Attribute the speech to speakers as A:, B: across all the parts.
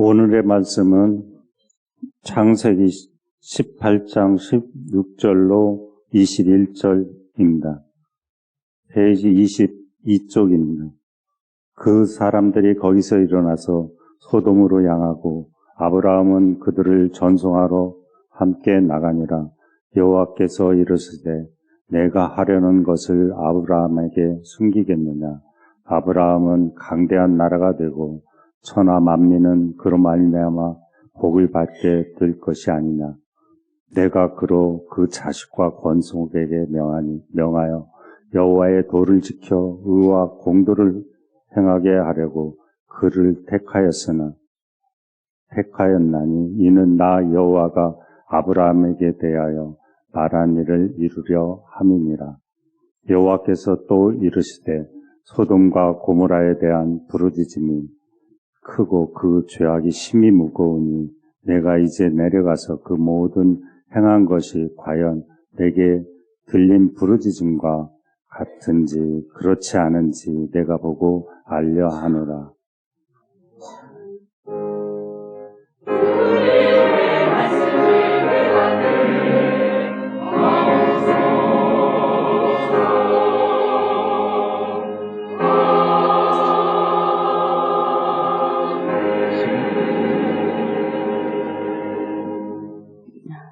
A: 오늘의 말씀은 창세기 18장 16절로 21절입니다. 페이지 22쪽입니다. 그 사람들이 거기서 일어나서 소돔으로 향하고 아브라함은 그들을 전송하러 함께 나가니라. 여호와께서 이르시되 내가 하려는 것을 아브라함에게 숨기겠느냐. 아브라함은 강대한 나라가 되고 천하 만민은 그로 말미암아 복을 받게 될 것이 아니냐. 내가 그로 그 자식과 권속에게 명하여 여호와의 도를 지켜 의와 공도를 행하게 하려고 그를 택하였나니 이는 나 여호와가 아브라함에게 대하여 말한 일을 이루려 함이니라. 여호와께서 또 이르시되 소돔과 고모라에 대한 부르짖음이 크고 그 죄악이 심히 무거우니 내가 이제 내려가서 그 모든 행한 것이 과연 내게 들린 부르짖음과 같은지 그렇지 않은지 내가 보고 알려 하노라.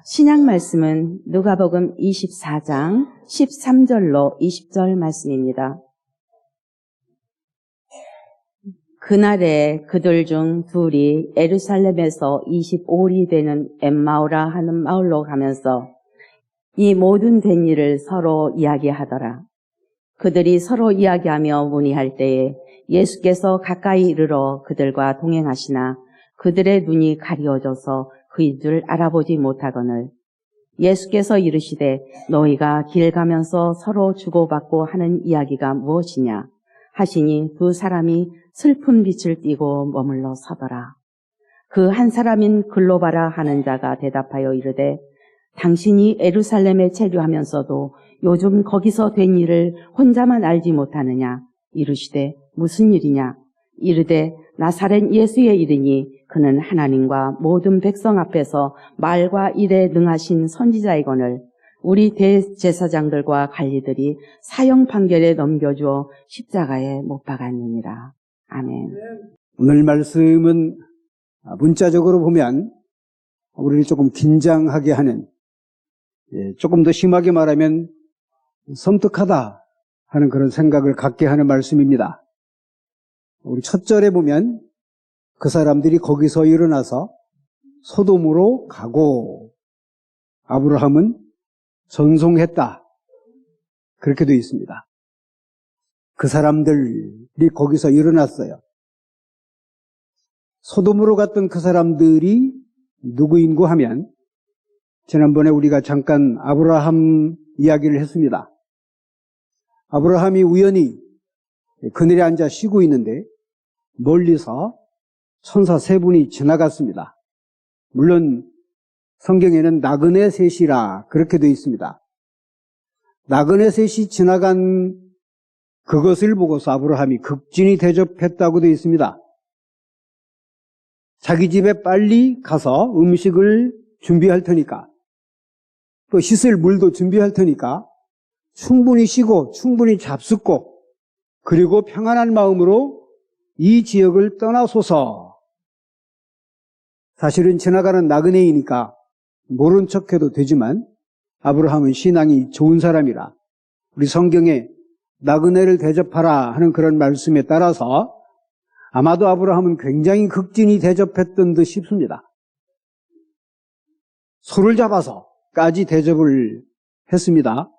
B: 신약 말씀은 누가복음 24장 13절로 20절 말씀입니다. 그날에 그들 중 둘이 예루살렘에서 25리 되는 엠마오라 하는 마을로 가면서 이 모든 된 일을 서로 이야기하더라. 그들이 서로 이야기하며 문의할 때에 예수께서 가까이 이르러 그들과 동행하시나 그들의 눈이 가리워져서 그인 줄 알아보지 못하거늘 예수께서 이르시되 너희가 길 가면서 서로 주고받고 하는 이야기가 무엇이냐 하시니 두 사람이 슬픈 빛을 띠고 머물러 서더라. 그 한 사람인 글로바라 하는 자가 대답하여 이르되 당신이 예루살렘에 체류하면서도 요즘 거기서 된 일을 혼자만 알지 못하느냐. 이르시되 무슨 일이냐. 이르되 나사렛 예수의 일이니 그는 하나님과 모든 백성 앞에서 말과 일에 능하신 선지자이거늘 우리 대제사장들과 관리들이 사형 판결에 넘겨주어 십자가에 못 박았느니라. 아멘.
C: 오늘 말씀은 문자적으로 보면 우리를 조금 긴장하게 하는, 조금 더 심하게 말하면 섬뜩하다 하는 그런 생각을 갖게 하는 말씀입니다. 우리 첫 절에 보면 그 사람들이 거기서 일어나서 소돔으로 가고 아브라함은 전송했다. 그렇게 되어 있습니다. 그 사람들이 거기서 일어났어요. 소돔으로 갔던 그 사람들이 누구인고 하면 지난번에 우리가 잠깐 아브라함 이야기를 했습니다. 아브라함이 우연히 그늘에 앉아 쉬고 있는데 멀리서 천사 세 분이 지나갔습니다. 물론 성경에는 나그네 셋이라 그렇게 되어 있습니다. 나그네 셋이 지나간 그것을 보고서 아브라함이 극진히 대접했다고 되어 있습니다. 자기 집에 빨리 가서 음식을 준비할 테니까 또 씻을 물도 준비할 테니까 충분히 쉬고 충분히 잡숫고 그리고 평안한 마음으로 이 지역을 떠나소서. 사실은 지나가는 나그네이니까 모른 척해도 되지만 아브라함은 신앙이 좋은 사람이라 우리 성경에 나그네를 대접하라 하는 그런 말씀에 따라서 아마도 아브라함은 굉장히 극진히 대접했던 듯 싶습니다. 손을 잡아서까지 대접을 했습니다.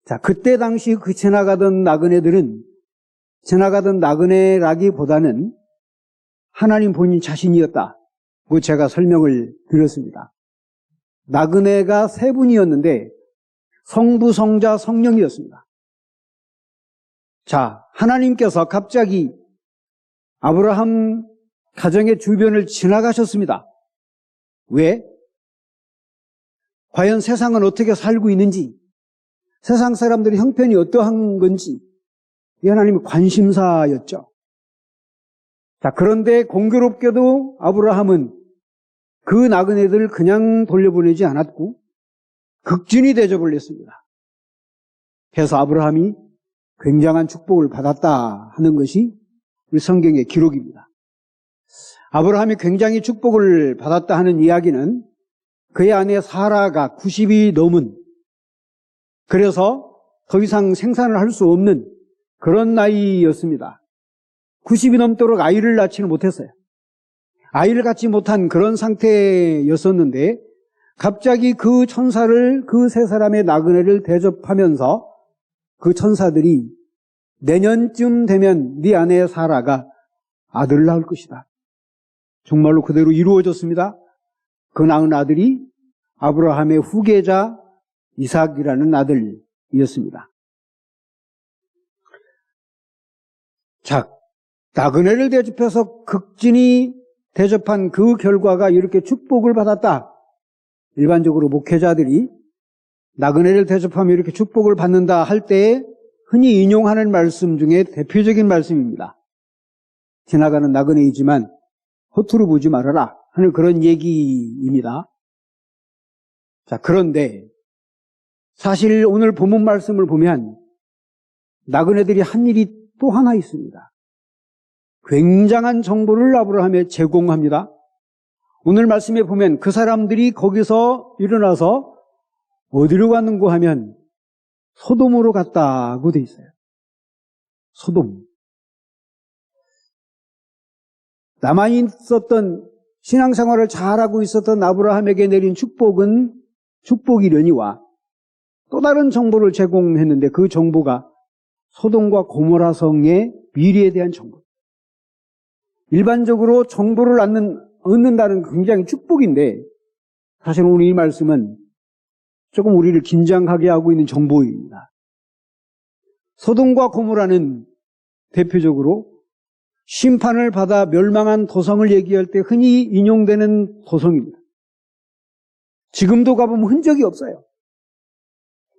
C: 자, 그때 당시 그 지나가던 나그네들은 지나가던 나그네라기보다는 하나님 본인 자신이었다고 제가 설명을 드렸습니다. 나그네가 세 분이었는데 성부, 성자, 성령이었습니다. 자, 하나님께서 갑자기 아브라함 가정의 주변을 지나가셨습니다. 왜? 과연 세상은 어떻게 살고 있는지, 세상 사람들의 형편이 어떠한 건지 이 하나님의 관심사였죠. 자, 그런데 공교롭게도 아브라함은 그 나그네들을 그냥 돌려보내지 않았고 극진히 대접을 했습니다. 그래서 아브라함이 굉장한 축복을 받았다 하는 것이 우리 성경의 기록입니다. 아브라함이 굉장히 축복을 받았다 하는 이야기는 그의 아내 사라가 90이 넘은, 그래서 더 이상 생산을 할 수 없는 그런 나이였습니다. 90이 넘도록 아이를 낳지는 못했어요. 아이를 갖지 못한 그런 상태였었는데 갑자기 그 천사를, 그 세 사람의 나그네를 대접하면서 그 천사들이 내년쯤 되면 네 아내 사라가 아들을 낳을 것이다. 정말로 그대로 이루어졌습니다. 그 낳은 아들이 아브라함의 후계자 이삭이라는 아들이었습니다. 자, 나그네를 대접해서 극진히 대접한 그 결과가 이렇게 축복을 받았다. 일반적으로 목회자들이 나그네를 대접하며 이렇게 축복을 받는다 할 때에 흔히 인용하는 말씀 중에 대표적인 말씀입니다. 지나가는 나그네이지만 허투루 보지 말아라 하는 그런 얘기입니다. 자, 그런데 사실 오늘 본문 말씀을 보면 나그네들이 한 일이 또 하나 있습니다. 굉장한 정보를 아브라함에 제공합니다. 오늘 말씀에 보면 그 사람들이 거기서 일어나서 어디로 갔는고 하면 소돔으로 갔다고 돼 있어요. 소돔. 남아 있었던 신앙생활을 잘하고 있었던 아브라함에게 내린 축복은 축복이려니와 또 다른 정보를 제공했는데 그 정보가 소돔과 고모라 성의 미래에 대한 정보. 일반적으로 정보를 얻는다는 굉장히 축복인데 사실 오늘 이 말씀은 조금 우리를 긴장하게 하고 있는 정보입니다. 소돔과 고모라는 대표적으로 심판을 받아 멸망한 도성을 얘기할 때 흔히 인용되는 도성입니다. 지금도 가보면 흔적이 없어요.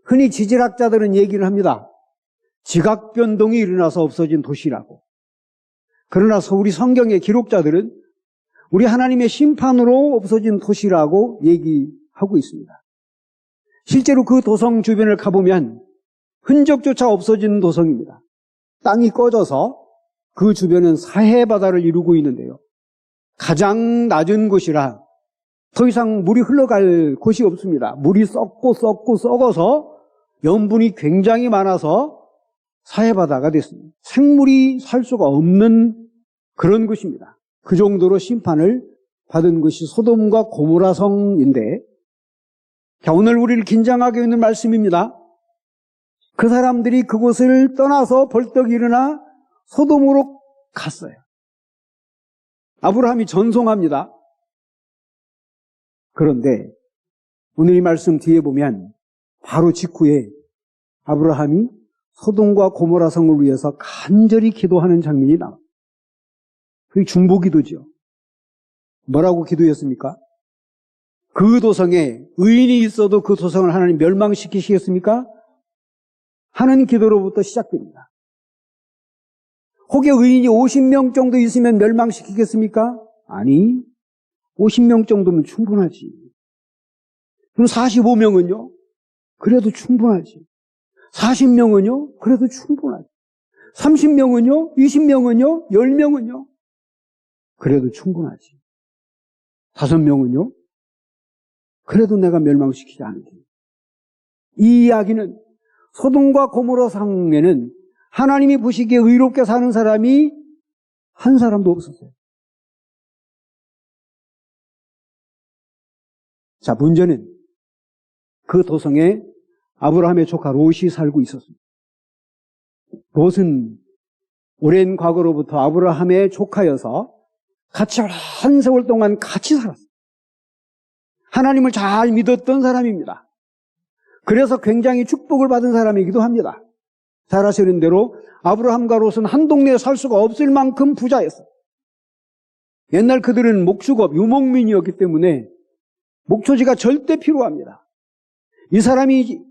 C: 흔히 지질학자들은 얘기를 합니다. 지각 변동이 일어나서 없어진 도시라고. 그러나 우리 성경의 기록자들은 우리 하나님의 심판으로 없어진 도시라고 얘기하고 있습니다. 실제로 그 도성 주변을 가보면 흔적조차 없어진 도성입니다. 땅이 꺼져서 그 주변은 사해바다를 이루고 있는데요. 가장 낮은 곳이라 더 이상 물이 흘러갈 곳이 없습니다. 물이 썩고 썩어서 염분이 굉장히 많아서 사해바다가 됐습니다. 생물이 살 수가 없는 그런 곳입니다. 그 정도로 심판을 받은 것이 소돔과 고모라 성인데, 자, 오늘 우리를 긴장하게 하는 말씀입니다. 그 사람들이 그곳을 떠나서 벌떡 일어나 소돔으로 갔어요. 아브라함이 전송합니다. 그런데 오늘 이 말씀 뒤에 보면 바로 직후에 아브라함이 소돔과 고모라 성을 위해서 간절히 기도하는 장면이 나와요. 그게 중보기도죠. 뭐라고 기도했습니까? 그 도성에 의인이 있어도 그 도성을 하나님 멸망시키시겠습니까? 하는 기도로부터 시작됩니다. 혹여 의인이 50명 정도 있으면 멸망시키겠습니까? 아니, 50명 정도면 충분하지. 그럼 45명은요? 그래도 충분하지. 40명은요? 그래도 충분하지. 30명은요? 20명은요? 10명은요? 그래도 충분하지. 5명은요? 그래도 내가 멸망시키지 않을게. 이 이야기는 소돔과 고모라 성에는 하나님이 보시기에 의롭게 사는 사람이 한 사람도 없었어요. 자, 문제는 그 도성에 아브라함의 조카 롯이 살고 있었습니다. 롯은 오랜 과거로부터 아브라함의 조카여서 같이 한 세월 동안 같이 살았어요. 하나님을 잘 믿었던 사람입니다. 그래서 굉장히 축복을 받은 사람이기도 합니다. 잘 아시는 대로 아브라함과 롯은 한 동네에 살 수가 없을 만큼 부자였어요. 옛날 그들은 목축업, 유목민이었기 때문에 목초지가 절대 필요합니다. 이 사람이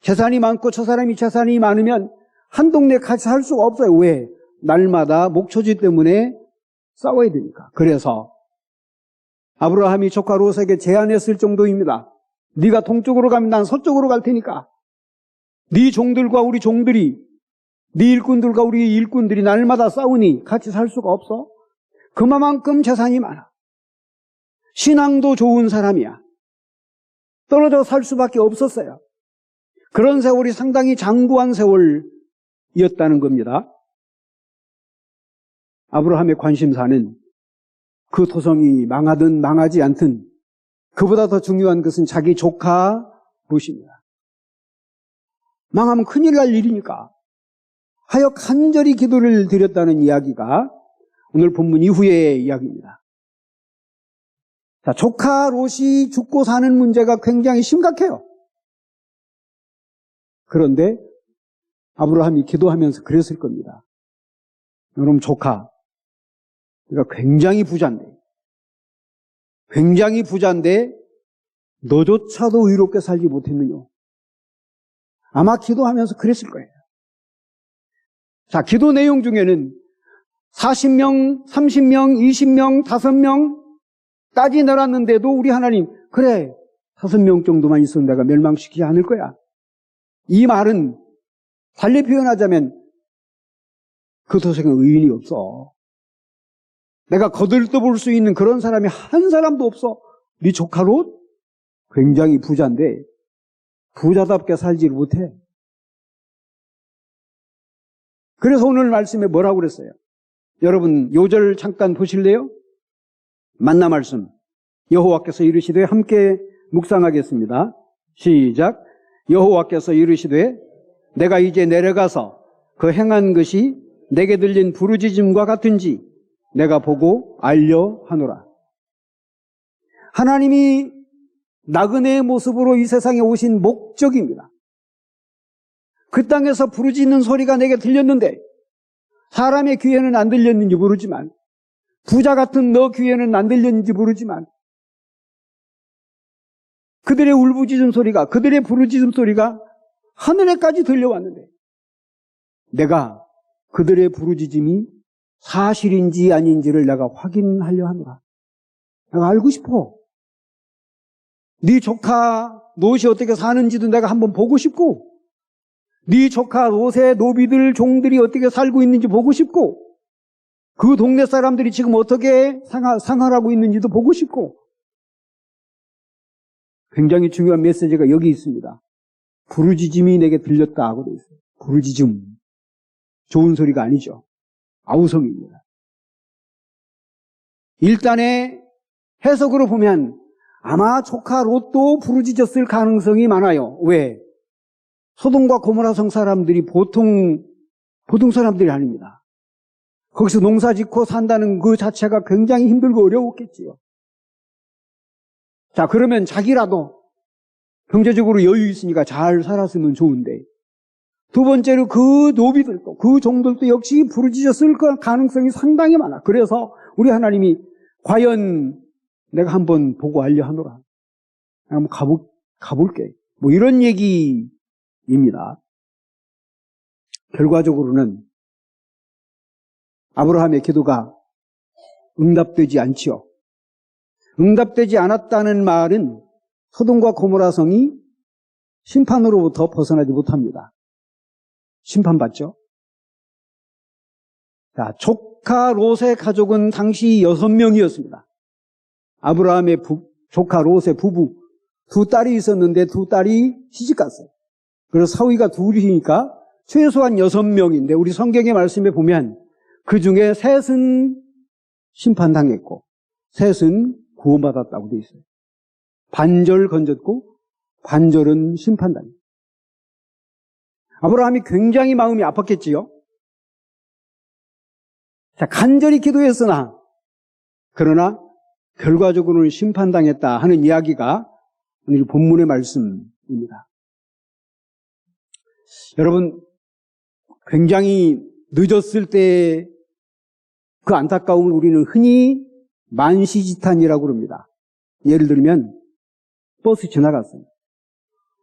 C: 재산이 많고 저 사람이 재산이 많으면 한 동네에 같이 살 수가 없어요. 왜? 날마다 목초지 때문에 싸워야 되니까. 그래서 아브라함이 조카 롯에게 제안했을 정도입니다. 네가 동쪽으로 가면 난 서쪽으로 갈 테니까 네 종들과 우리 종들이, 네 일꾼들과 우리 일꾼들이 날마다 싸우니 같이 살 수가 없어. 그만큼 재산이 많아. 신앙도 좋은 사람이야. 떨어져 살 수밖에 없었어요. 그런 세월이 상당히 장구한 세월이었다는 겁니다. 아브라함의 관심사는 그 토성이 망하든 망하지 않든 그보다 더 중요한 것은 자기 조카 롯입니다. 망하면 큰일 날 일이니까 하여 간절히 기도를 드렸다는 이야기가 오늘 본문 이후의 이야기입니다. 자, 조카 롯이 죽고 사는 문제가 굉장히 심각해요. 그런데 아브라함이 기도하면서 그랬을 겁니다. 여러분, 조카, 그러니까 굉장히 부자인데 너조차도 의롭게 살지 못했느냐. 아마 기도하면서 그랬을 거예요. 자, 기도 내용 중에는 40명, 30명, 20명, 5명까지 내놨는데도 우리 하나님, 그래, 5명 정도만 있어도 내가 멸망시키지 않을 거야. 이 말은 달리 표현하자면 그 도성에 의인이 없어. 내가 거들떠볼 수 있는 그런 사람이 한 사람도 없어. 네 조카 롯 굉장히 부자인데 부자답게 살지를 못해. 그래서 오늘 말씀에 뭐라고 그랬어요? 여러분 요절 잠깐 보실래요? 만나 말씀 여호와께서 이르시되 함께 묵상하겠습니다. 시작. 여호와께서 이르시되 내가 이제 내려가서 그 행한 것이 내게 들린 부르짖음과 같은지 내가 보고 알려 하노라. 하나님이 나그네의 모습으로 이 세상에 오신 목적입니다. 그 땅에서 부르짖는 소리가 내게 들렸는데 사람의 귀에는 안 들렸는지 모르지만 부자 같은 너 귀에는 안 들렸는지 모르지만 그들의 울부짖음 소리가, 그들의 부르짖음 소리가 하늘에까지 들려왔는데 내가 그들의 부르짖음이 사실인지 아닌지를 내가 확인하려 하노라. 내가 알고 싶어. 네 조카 롯이 어떻게 사는지도 내가 한번 보고 싶고 네 조카 롯의 노비들, 종들이 어떻게 살고 있는지 보고 싶고 그 동네 사람들이 지금 어떻게 생활하고 있는지도 보고 싶고 굉장히 중요한 메시지가 여기 있습니다. 부르짖음이 내게 들렸다고 되어 있어요. 부르짖음. 좋은 소리가 아니죠. 아우성입니다. 일단의 해석으로 보면 아마 조카 롯도 부르짖었을 가능성이 많아요. 왜? 소돔과 고모라 성 사람들이 보통 사람들이 아닙니다. 거기서 농사 짓고 산다는 그 자체가 굉장히 힘들고 어려웠겠지요. 자, 그러면 자기라도 경제적으로 여유 있으니까 잘 살았으면 좋은데 두 번째로 그 노비들도 그 종들도 역시 부르짖었을 가능성이 상당히 많아. 그래서 우리 하나님이 과연 내가 한번 보고 알려 하노라. 한번 가볼게. 뭐 이런 얘기입니다. 결과적으로는 아브라함의 기도가 응답되지 않지요. 응답되지 않았다는 말은 소돔과 고모라 성이 심판으로부터 벗어나지 못합니다. 심판받죠. 자, 조카 롯의 가족은 당시 6명이었습니다. 아브라함의 조카 롯의 부부, 2딸이 있었는데 2딸이 시집갔어요. 그래서 사위가 2이니까 최소한 6명인데 우리 성경의 말씀에 보면 그 중에 셋은 심판당했고 셋은 구원받았다고 되어 있어요. 반절 건졌고 반절은 심판당했어요. 아브라함이 굉장히 마음이 아팠겠지요. 자, 간절히 기도했으나 그러나 결과적으로는 심판당했다 하는 이야기가 오늘 본문의 말씀입니다. 여러분, 굉장히 늦었을 때 그 안타까움을 우리는 흔히 만시지탄이라고 그럽니다. 예를 들면 버스 지나갔어요.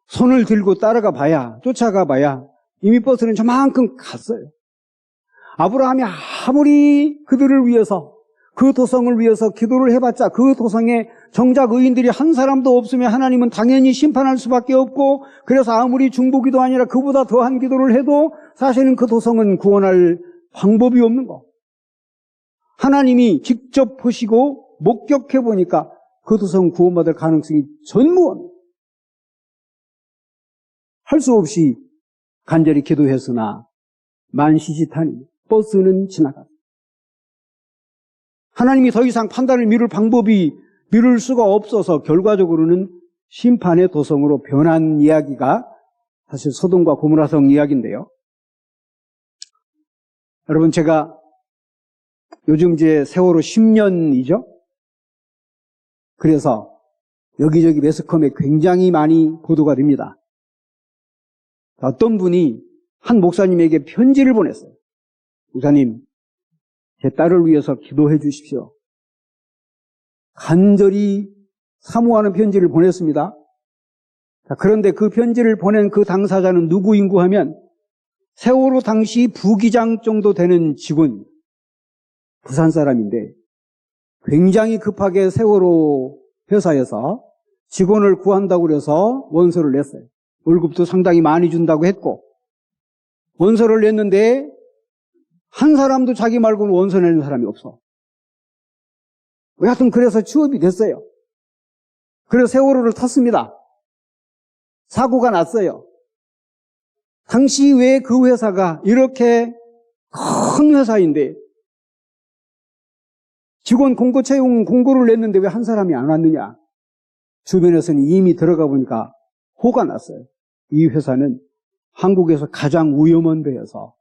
C: 손을 들고 따라가 봐야, 쫓아가 봐야 이미 버스는 저만큼 갔어요. 아브라함이 아무리 그들을 위해서 그 도성을 위해서 기도를 해봤자 그 도성에 정작 의인들이 한 사람도 없으면 하나님은 당연히 심판할 수밖에 없고, 그래서 아무리 중보기도 아니라 그보다 더한 기도를 해도 사실은 그 도성은 구원할 방법이 없는 거. 하나님이 직접 보시고 목격해 보니까 그 도성은 구원받을 가능성이 전무합니다. 할 수 없이 간절히 기도했으나 만시지탄이 버스는 지나갔다. 하나님이 더 이상 판단을 미룰 수가 없어서 결과적으로는 심판의 도성으로 변한 이야기가 사실 소돔과 고모라성 이야기인데요. 여러분, 제가 요즘 이제 세월호 10년이죠. 그래서 여기저기 매스컴에 굉장히 많이 보도가 됩니다. 어떤 분이 한 목사님에게 편지를 보냈어요. 목사님, 제 딸을 위해서 기도해 주십시오. 간절히 사모하는 편지를 보냈습니다. 그런데 그 편지를 보낸 그 당사자는 누구인고 하면 세월호 당시 부기장 정도 되는 직원, 부산 사람인데 굉장히 급하게 세월호 회사에서 직원을 구한다고 그래서 원서를 냈어요. 월급도 상당히 많이 준다고 했고, 원서를 냈는데 한 사람도 자기 말고는 원서 내는 사람이 없어. 여하튼 그래서 취업이 됐어요. 그래서 세월호를 탔습니다. 사고가 났어요. 당시 왜 그 회사가 이렇게 큰 회사인데 직원 공고 채용 공고를 냈는데 왜 한 사람이 안 왔느냐? 주변에서는 이미 들어가 보니까 호가 났어요. 이 회사는 한국에서 가장 위험한 데여서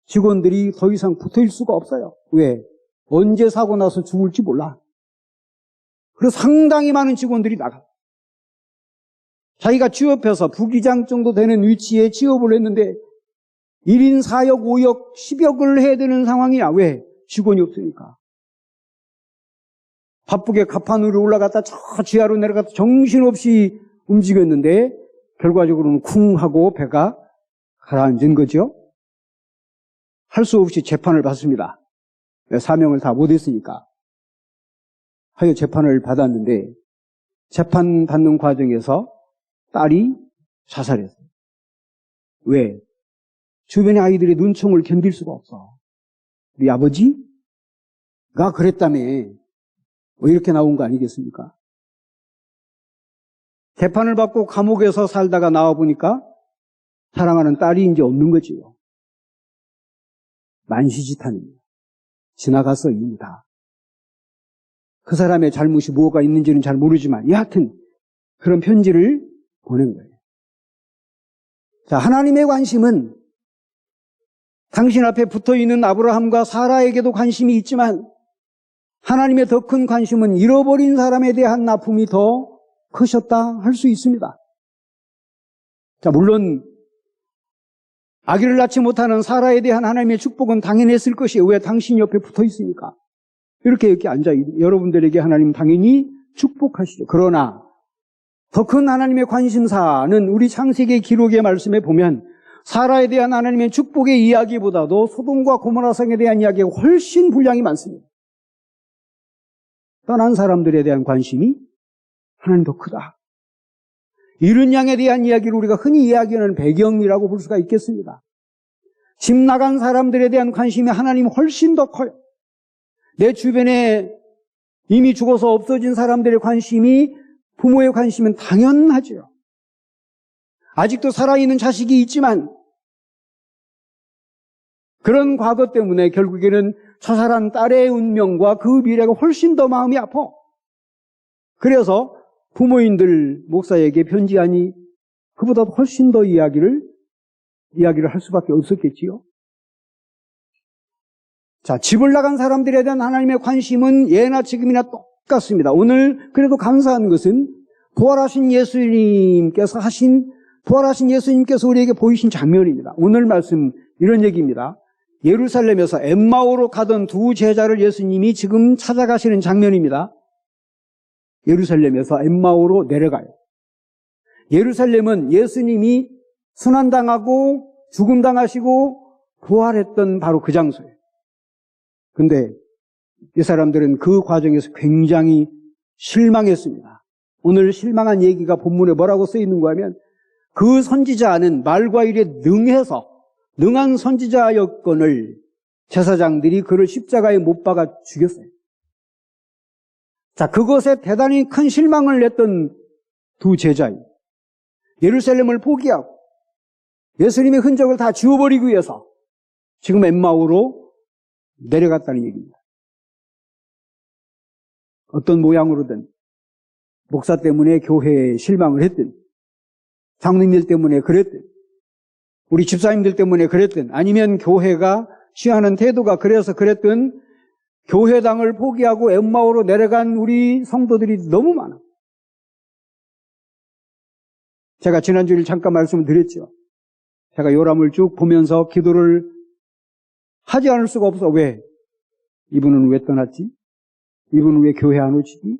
C: 직원들이 더 이상 붙어있을 수가 없어요. 왜? 언제 사고 나서 죽을지 몰라. 그래서 상당히 많은 직원들이 나가. 자기가 취업해서 부기장 정도 되는 위치에 취업을 했는데 1인 4역, 5역, 10역을 해야 되는 상황이야. 왜? 직원이 없으니까. 바쁘게 갑판 위로 올라갔다 저 지하로 내려갔다 정신없이 움직였는데 결과적으로는 쿵 하고 배가 가라앉은 거죠. 할 수 없이 재판을 받습니다. 사명을 다 못했으니까. 하여 재판을 받았는데 재판 받는 과정에서 딸이 자살했어요. 왜? 주변의 아이들의 눈총을 견딜 수가 없어. 우리 아버지가 그랬다며 뭐 이렇게 나온 거 아니겠습니까? 재판을 받고 감옥에서 살다가 나와보니까 사랑하는 딸이 이제 없는 거지요. 만시지탄입니다. 지나가서 이미 다. 그 사람의 잘못이 뭐가 있는지는 잘 모르지만 여하튼 그런 편지를 보낸 거예요. 자, 하나님의 관심은 당신 앞에 붙어있는 아브라함과 사라에게도 관심이 있지만 하나님의 더 큰 관심은 잃어버린 사람에 대한 아픔이 더 크셨다 할 수 있습니다. 자, 물론 아기를 낳지 못하는 사라에 대한 하나님의 축복은 당연했을 것이에요. 왜? 당신 옆에 붙어 있으니까. 이렇게 앉아 여러분들에게 하나님 당연히 축복하시죠. 그러나 더 큰 하나님의 관심사는 우리 창세기 기록의 말씀에 보면 사라에 대한 하나님의 축복의 이야기보다도 소돔과 고모라성에 대한 이야기가 훨씬 분량이 많습니다. 떠난 사람들에 대한 관심이 하나님 더 크다. 이른 양에 대한 이야기를 우리가 흔히 이야기하는 배경이라고 볼 수가 있겠습니다. 집 나간 사람들에 대한 관심이 하나님 훨씬 더 커요. 내 주변에 이미 죽어서 없어진 사람들의 관심이 부모의 관심은 당연하죠. 아직도 살아있는 자식이 있지만 그런 과거 때문에 결국에는 자살한 딸의 운명과 그 미래가 훨씬 더 마음이 아파. 그래서 부모인들 목사에게 편지하니 그보다 훨씬 더 이야기를 할 수밖에 없었겠지요. 자, 집을 나간 사람들에 대한 하나님의 관심은 예나 지금이나 똑같습니다. 오늘 그래도 감사한 것은 부활하신 예수님께서 우리에게 보이신 장면입니다. 오늘 말씀 이런 얘기입니다. 예루살렘에서 엠마오로 가던 두 제자를 예수님이 지금 찾아가시는 장면입니다. 예루살렘에서 엠마오로 내려가요. 예루살렘은 예수님이 순환당하고 죽음당하시고 부활했던 바로 그 장소예요. 근데 이 사람들은 그 과정에서 굉장히 실망했습니다. 오늘 실망한 얘기가 본문에 뭐라고 써 있는가 하면 그 선지자는 말과 일에 능한 선지자였건을 제사장들이 그를 십자가에 못 박아 죽였어요. 자, 그것에 대단히 큰 실망을 냈던 두 제자인 예루살렘을 포기하고 예수님의 흔적을 다 지워버리기 위해서 지금 엠마오로 내려갔다는 얘기입니다. 어떤 모양으로든 목사 때문에 교회에 실망을 했든 장로님들 때문에 그랬든 우리 집사님들 때문에 그랬든 아니면 교회가 취하는 태도가 그래서 그랬든 교회당을 포기하고 엠마오로 내려간 우리 성도들이 너무 많아. 제가 지난주에 잠깐 말씀을 드렸죠. 제가 요람을 쭉 보면서 기도를 하지 않을 수가 없어. 왜? 이분은 왜 떠났지? 이분은 왜 교회 안 오시지?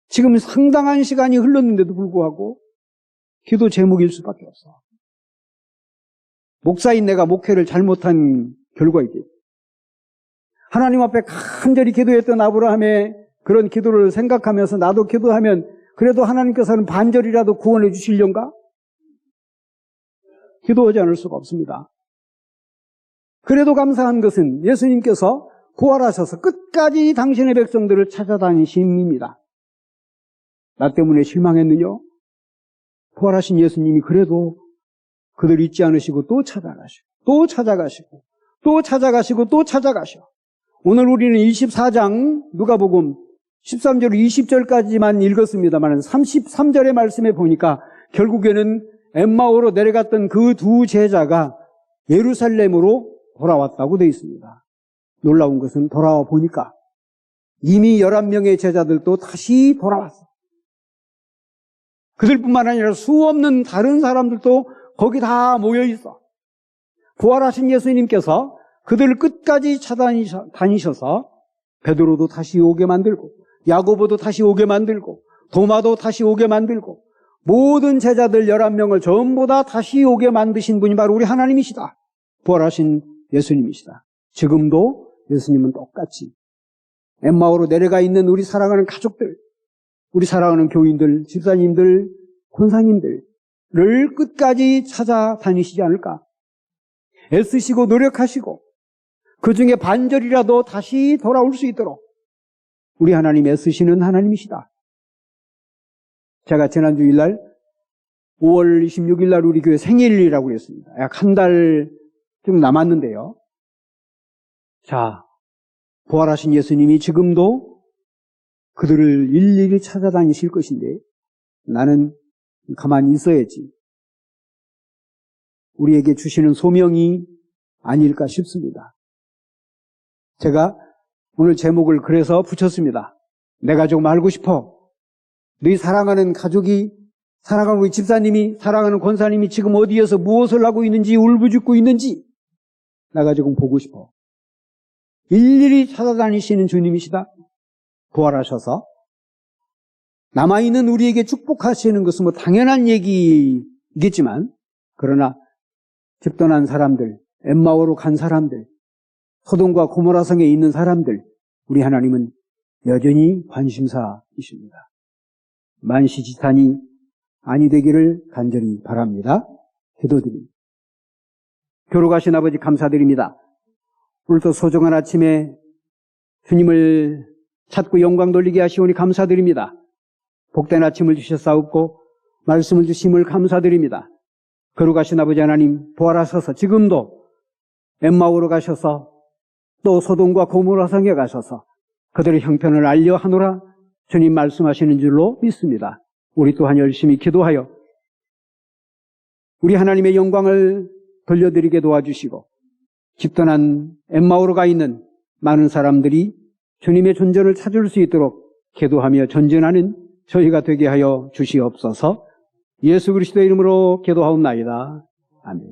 C: 지금 상당한 시간이 흘렀는데도 불구하고 기도 제목일 수밖에 없어. 목사인 내가 목회를 잘못한 결과이지. 하나님 앞에 간절히 기도했던 아브라함의 그런 기도를 생각하면서 나도 기도하면 그래도 하나님께서는 반절이라도 구원해 주시려는가? 기도하지 않을 수가 없습니다. 그래도 감사한 것은 예수님께서 부활하셔서 끝까지 당신의 백성들을 찾아다니심입니다. 나 때문에 실망했느냐? 부활하신 예수님이 그래도 그들 잊지 않으시고 또 찾아가시고 또 찾아가시고 또 찾아가시고 또 찾아가셔. 오늘 우리는 24장 누가복음 13절 20절까지만 읽었습니다만 33절의 말씀에 보니까 결국에는 엠마오로 내려갔던 그 두 제자가 예루살렘으로 돌아왔다고 되어 있습니다. 놀라운 것은 돌아와 보니까 이미 11명의 제자들도 다시 돌아왔어. 그들뿐만 아니라 수없는 다른 사람들도 거기 다 모여 있어. 부활하신 예수님께서 그들을 끝까지 찾아다니셔서 베드로도 다시 오게 만들고 야고보도 다시 오게 만들고 도마도 다시 오게 만들고 모든 제자들 11명을 전부 다 다시 오게 만드신 분이 바로 우리 하나님이시다. 부활하신 예수님이시다. 지금도 예수님은 똑같이 엠마오로 내려가 있는 우리 사랑하는 가족들, 우리 사랑하는 교인들, 집사님들, 권사님들을 끝까지 찾아다니시지 않을까? 애쓰시고 노력하시고 그 중에 반절이라도 다시 돌아올 수 있도록 우리 하나님 애쓰시는 하나님이시다. 제가 지난주 주일날 5월 26일 날 우리 교회 생일이라고 그랬습니다. 약 한 달 좀 남았는데요. 자, 부활하신 예수님이 지금도 그들을 일일이 찾아다니실 것인데 나는 가만히 있어야지. 우리에게 주시는 소명이 아닐까 싶습니다. 제가 오늘 제목을 그래서 붙였습니다. 내가 좀 알고 싶어. 너희 사랑하는 가족이, 사랑하는 우리 집사님이, 사랑하는 권사님이 지금 어디에서 무엇을 하고 있는지, 울부짖고 있는지 내가 조금 보고 싶어. 일일이 찾아다니시는 주님이시다. 부활하셔서 남아있는 우리에게 축복하시는 것은 뭐 당연한 얘기겠지만 그러나 집 떠난 사람들, 엠마오로 간 사람들, 소돔과 고모라 성에 있는 사람들, 우리 하나님은 여전히 관심사이십니다. 만시지탄이 아니 되기를 간절히 바랍니다. 기도드립니다. 교로가신 아버지 감사드립니다. 오늘도 소중한 아침에 주님을 찾고 영광 돌리게 하시오니 감사드립니다. 복된 아침을 주셨사옵고 말씀을 주심을 감사드립니다. 거룩하신 아버지 하나님 부활하셔서 지금도 엠마오로 가셔서 또 소돔과 고모라 성에 가셔서 그들의 형편을 알려 하노라 주님 말씀하시는 줄로 믿습니다. 우리 또한 열심히 기도하여 우리 하나님의 영광을 돌려드리게 도와주시고 집 떠난 엠마오로 가 있는 많은 사람들이 주님의 존재를 찾을 수 있도록 기도하며 전진하는 저희가 되게 하여 주시옵소서. 예수 그리스도의 이름으로 기도하옵나이다. 아멘.